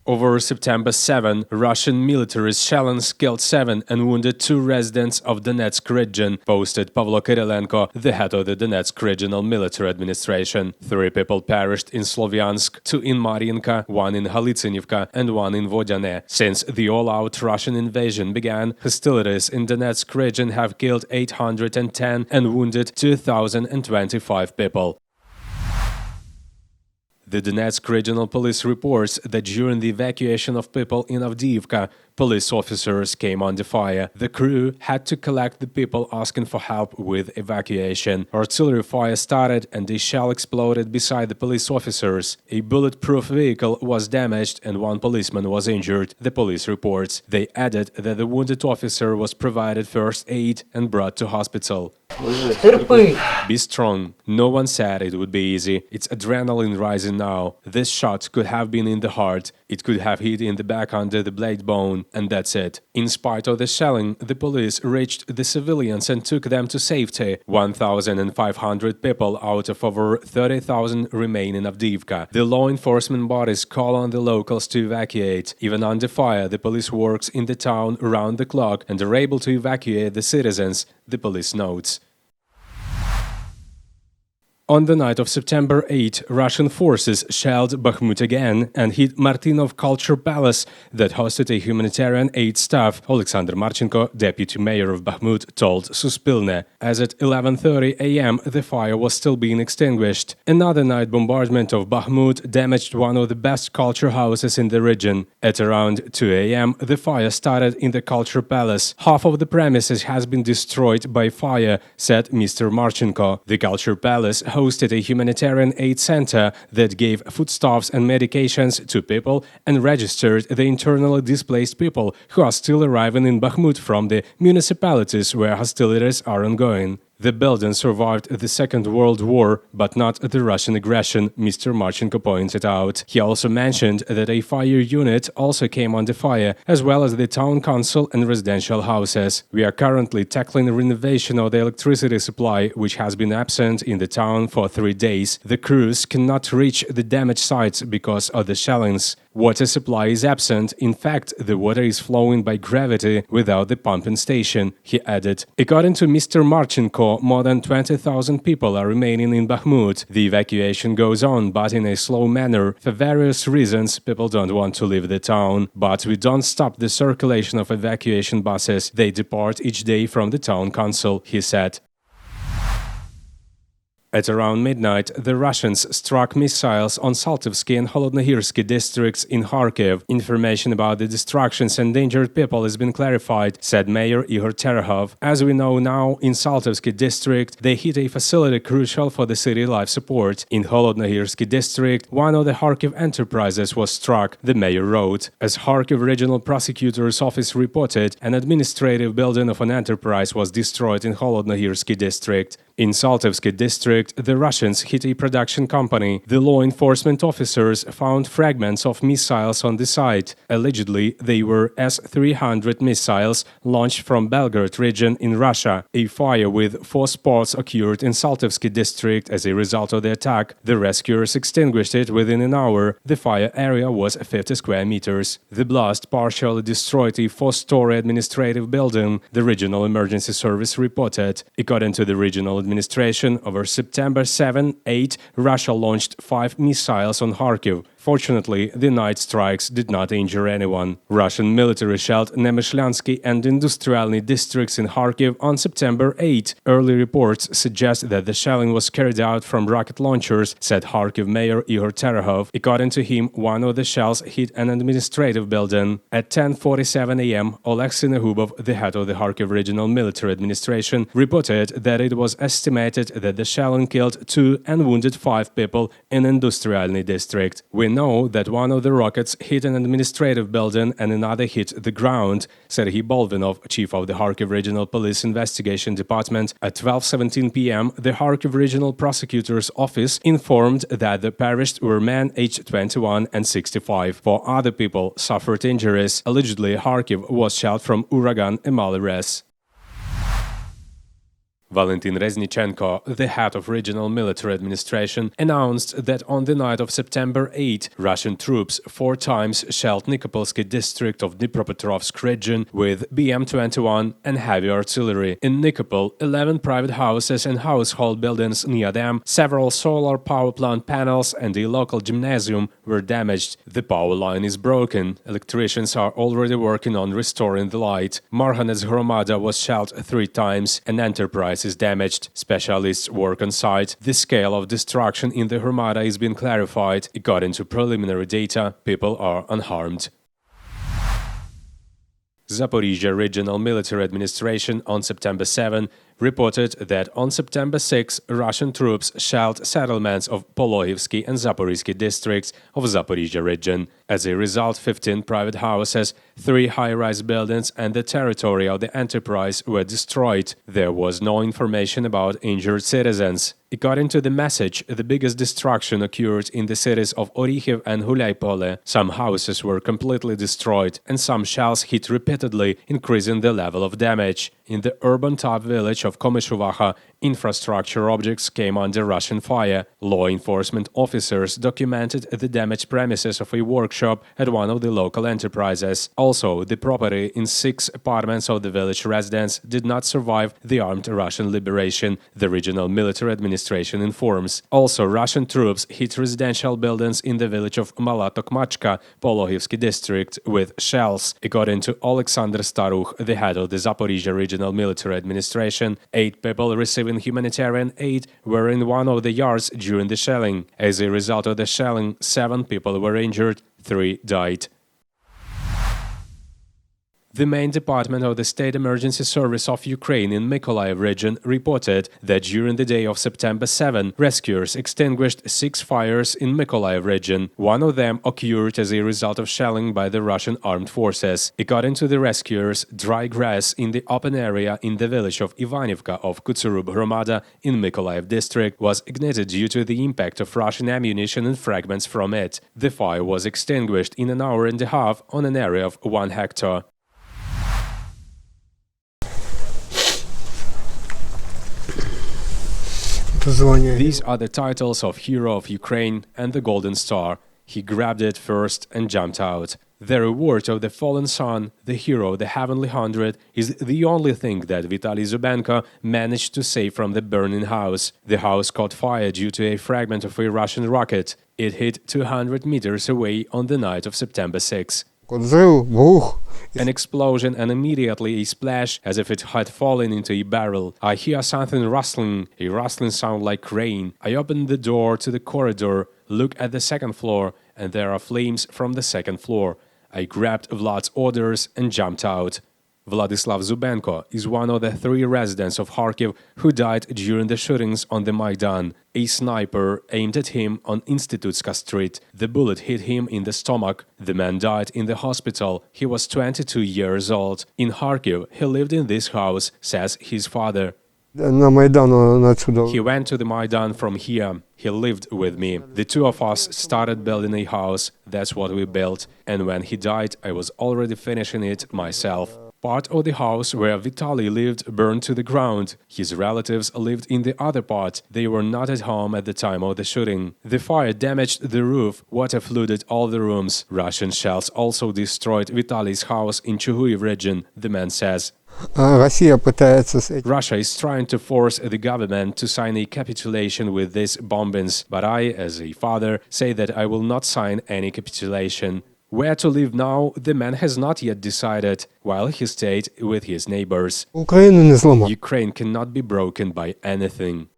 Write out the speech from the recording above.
Over September 7, Russian military shells killed 7 and wounded 2 residents of Donetsk region, posted Pavlo Kyrylenko, the head of the Donetsk Regional Military Administration. 3 people perished in Slovyansk, 2 in Mariinka, 1 in Halitsinivka and 1 in Vodyane. Since the all-out Russian invasion began, hostilities in Donetsk region have killed 810 and wounded 2,025 people. The Donetsk Regional Police reports that during the evacuation of people in Avdiivka, police officers came under fire. The crew had to collect the people asking for help with evacuation. Artillery fire started and a shell exploded beside the police officers. A bulletproof vehicle was damaged and 1 policeman was injured, the police reports. They added that the wounded officer was provided first aid and brought to hospital. Be strong. No one said it would be easy. It's adrenaline rising now. This shot could have been in the heart. It could have hit in the back under the blade bone, and that's it. In spite of the shelling, the police reached the civilians and took them to safety. 1,500 people out of over 30,000 remain in Avdiivka. The law enforcement bodies call on the locals to evacuate. Even under fire, the police works in the town around the clock and are able to evacuate the citizens, the police notes. On the night of September 8, Russian forces shelled Bakhmut again and hit Martynov Culture Palace that hosted a humanitarian aid staff, Alexander Marchenko, deputy mayor of Bakhmut, told Suspilne. As at 11:30 a.m., the fire was still being extinguished. Another night bombardment of Bakhmut damaged one of the best culture houses in the region. At around 2 a.m., the fire started in the Culture Palace. Half of the premises has been destroyed by fire, said Mr. Marchenko. The Culture Palace hosted a humanitarian aid center that gave foodstuffs and medications to people and registered the internally displaced people who are still arriving in Bakhmut from the municipalities where hostilities are ongoing. The building survived the Second World War, but not the Russian aggression, Mr. Marchenko pointed out. He also mentioned that a fire unit also came under fire, as well as the town council and residential houses. We are currently tackling the renovation of the electricity supply, which has been absent in the town for 3 days. The crews cannot reach the damaged sites because of the shellings. Water supply is absent. In fact, the water is flowing by gravity without the pumping station, he added. According to Mr. Marchenko, more than 20,000 people are remaining in Bakhmut. The evacuation goes on, but in a slow manner. For various reasons, people don't want to leave the town. But we don't stop the circulation of evacuation buses. They depart each day from the town council, he said. At around midnight, the Russians struck missiles on Saltivsky and Holodnohirsky districts in Kharkiv. Information about the destructions and injured people has been clarified, said Mayor Igor Terehov. As we know now, in Saltivsky district, they hit a facility crucial for the city life support. In Holodnohirsky district, one of the Kharkiv enterprises was struck, the mayor wrote. As Kharkiv Regional Prosecutor's Office reported, an administrative building of an enterprise was destroyed in Holodnohirsky district. In Saltivsky district, the Russians hit a production company. The law enforcement officers found fragments of missiles on the site. Allegedly, they were S-300 missiles launched from Belgorod region in Russia. A fire with 4 spots occurred in Saltivsky district as a result of the attack. The rescuers extinguished it within an hour. The fire area was 50 square meters. The blast partially destroyed a 4-story administrative building, the Regional Emergency Service reported. According to the regional administration, over September 7-8, Russia launched 5 missiles on Kharkiv. Fortunately, the night strikes did not injure anyone. Russian military shelled Nemyshlyansky and Industrialny districts in Kharkiv on September 8. Early reports suggest that the shelling was carried out from rocket launchers, said Kharkiv Mayor Igor Terehov. According to him, one of the shells hit an administrative building. At 10:47 a.m., Oleg Sinehubov, the head of the Kharkiv Regional Military Administration, reported that it was estimated that the shelling killed 2 and wounded 5 people in Industrialny district. We know that one of the rockets hit an administrative building and another hit the ground, said Bolvinov, chief of the Kharkiv Regional Police Investigation Department. At 12:17 p.m., the Kharkiv Regional Prosecutor's Office informed that the perished were men aged 21 and 65. 4 other people suffered injuries. Allegedly, Kharkiv was shelled from Uragan Emaly Res. Valentin Reznichenko, the head of regional military administration, announced that on the night of September 8, Russian troops 4 times shelled Dnipropetrovsk district of Dnipropetrovsk region with BM-21 and heavy artillery. In Nikopol, 11 private houses and household buildings near them, several solar power plant panels and a local gymnasium were damaged. The power line is broken. Electricians are already working on restoring the light. Marhanets Hromada was shelled 3 times. An enterprise is damaged. Specialists work on site. The scale of destruction in the Hromada is being clarified. According to preliminary data, people are unharmed. Zaporizhia Regional Military Administration on September 7 reported that on September 6, Russian troops shelled settlements of Poloivsky and Zaporizhsky districts of Zaporizhia region. As a result, 15 private houses, 3 high-rise buildings and the territory of the enterprise were destroyed. There was no information about injured citizens. According to the message, the biggest destruction occurred in the cities of Orikhiv and Hulaypole. Some houses were completely destroyed and some shells hit repeatedly, increasing the level of damage. In the urban top village of Komyshuvacha, infrastructure objects came under Russian fire. Law enforcement officers documented the damaged premises of a workshop at one of the local enterprises. Also, the property in 6 apartments of the village residents did not survive the armed Russian liberation, the regional military administration informs. Also, Russian troops hit residential buildings in the village of Mala Tokmachka, Poloivsky district, with shells. According to Alexander Staruch, the head of the Zaporizhia Regional Military Administration, 8 people receiving humanitarian aid were in one of the yards during the shelling. As a result of the shelling, 7 people were injured, 3 died. The main department of the State Emergency Service of Ukraine in Mykolaiv region reported that during the day of September 7, rescuers extinguished 6 fires in Mykolaiv region. One of them occurred as a result of shelling by the Russian armed forces. According to the rescuers, dry grass in the open area in the village of Ivanivka of Kutsurub Hromada in Mykolaiv district was ignited due to the impact of Russian ammunition and fragments from it. The fire was extinguished in an hour and a half on an area of 1 hectare. These are the titles of Hero of Ukraine and the Golden Star. He grabbed it first and jumped out. The reward of the fallen son, the hero, the Heavenly 100, is the only thing that Vitaly Zubenko managed to save from the burning house. The house caught fire due to a fragment of a Russian rocket. It hit 200 meters away on the night of September 6. An explosion and immediately a splash as if it had fallen into a barrel. I hear something rustling, a rustling sound like rain. I open the door to the corridor, look at the 2nd floor, and there are flames from the 2nd floor. I grabbed Vlad's orders and jumped out. Vladislav Zubenko is one of the 3 residents of Kharkiv who died during the shootings on the Maidan. A sniper aimed at him on Institutska Street. The bullet hit him in the stomach. The man died in the hospital. He was 22 years old. In Kharkiv, he lived in this house, says his father. He went to the Maidan from here. He lived with me. The 2 of us started building a house. That's what we built. And when he died, I was already finishing it myself. Part of the house where Vitaly lived burned to the ground. His relatives lived in the other part. They were not at home at the time of the shooting. The fire damaged the roof. Water flooded all the rooms. Russian shells also destroyed Vitaly's house in Chuhuiv region, the man says. Russia is trying to force the government to sign a capitulation with these bombings, but I, as a father, say that I will not sign any capitulation. Where to live now, the man has not yet decided, while he stayed with his neighbors. Ukraine cannot be broken by anything.